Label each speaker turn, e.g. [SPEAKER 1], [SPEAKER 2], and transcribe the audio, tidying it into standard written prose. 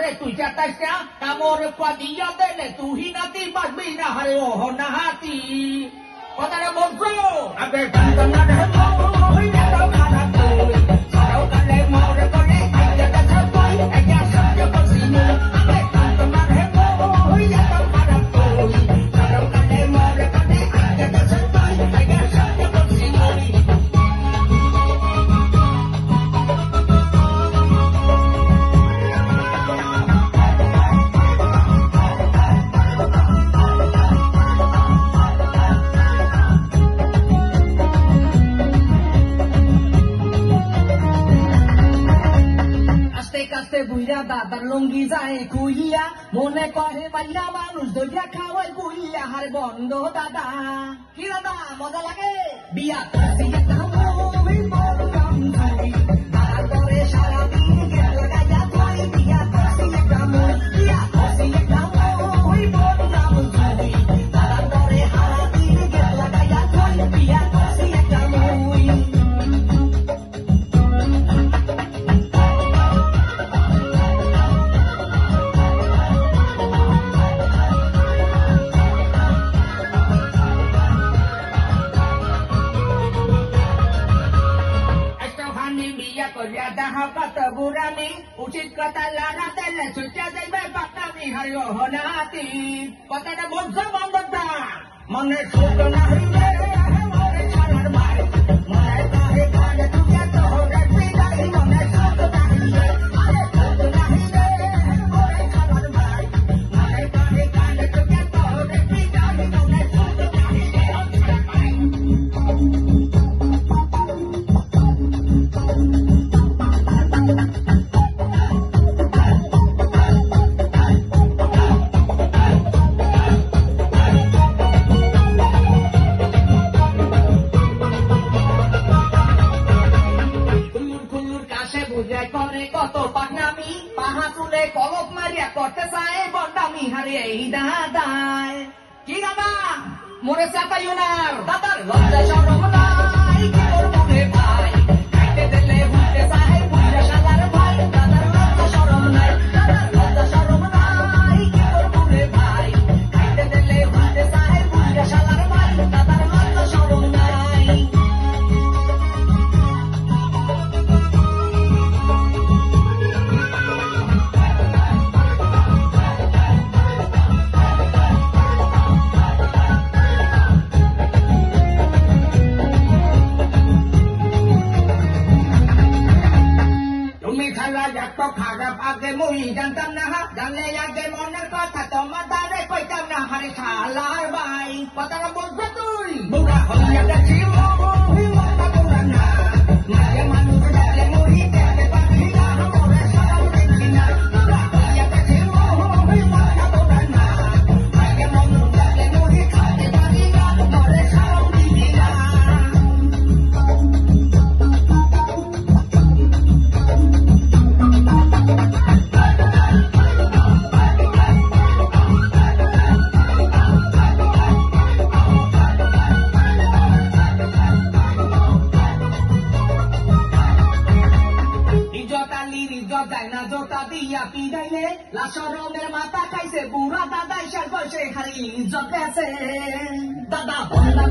[SPEAKER 1] রে তুই চাতাইস না কামর পাদিয়া দেলে তুই নাতি পারবি না হারে ও নাহাতি কথাটা বলছো আগে জানতাম না রে ওই দাও খানা তুই সারাও কালে মোরে করে আইয়া দেখা তুই আইয়া সত্য বসিনি আগে জানতাম না রে ওই দাও খানা তুই সারাও কালে মোরে করে আইয়া দেখা তুই আইয়া সত্য বসিনি বুইরা দাদার লঙ্গি যায় কুইয়া মনে করে পাইয়া মানুষ দইয়া খাওয়াই কুইয়া হারে বন্ধ দাদা কি দাদা মজা লাগে বিয়া তারপরে সারাদিন গেল গাইয়া তুই বিয়া করছি একটা মই বিয়া করছি একটা মই বললাম তুই তারপরে সারাদিন গেল গাইয়া তুই বিয়া করছি একটা মই উচিত কথা লাগাতে ছুটে যাইবে পাতামি হারিও হনাতি কথাটা বলছো বন্ধটা মনে সুখ না হইলে মনে ছাড়ার ভাই মনে কাহে কানে তুই তোরে পিলাই মনে সুখ না হইলে আরে সুখ না হইলে মনে ছাড়ার ভাই মনে কাহে কানে তুই তোরে পিলাই মনে সুখ না হইলে কত পাগনামি পাহা তুলে কলপ মারিয়া করতে চায় বন্ডামি হারে এই দাদায় কি দাদা মরে চাপাইও না দাদার লজ্জা শরম নাই কি করবো রে ভাই খাইতে দিলে ভুলতে চায় বুঝা সাদার ভাই দাদার লজ্জা শরম নাই দাদার লজ্জা শরম নাই কি করবো রে ভাই খাইতে দিলে ভুলতে চায় বুঝা সাদার ভাই দাদার লজ্জা শরম নাই খারাপ আগে মুই জানতাম না জানলে আগে মনের কথা তোমার দ্বারে কইতাম না হারে শালার ভাই কথাটা বলছো তুই বুড়া হইয়া গেছি না মাঝে মানুষ দেখলে মুই দেখতে পারি না মরে সব দেখি না বুড়া হইয়া গেছি না মাঝে মানুষ দেখলে মুই খাতে পারি না মরে সব দেখি না লাশরমের মাথা খাইছে বুড়া দাদা ইশার বসে হারি ইজ্জত গেছে দাদা বললাম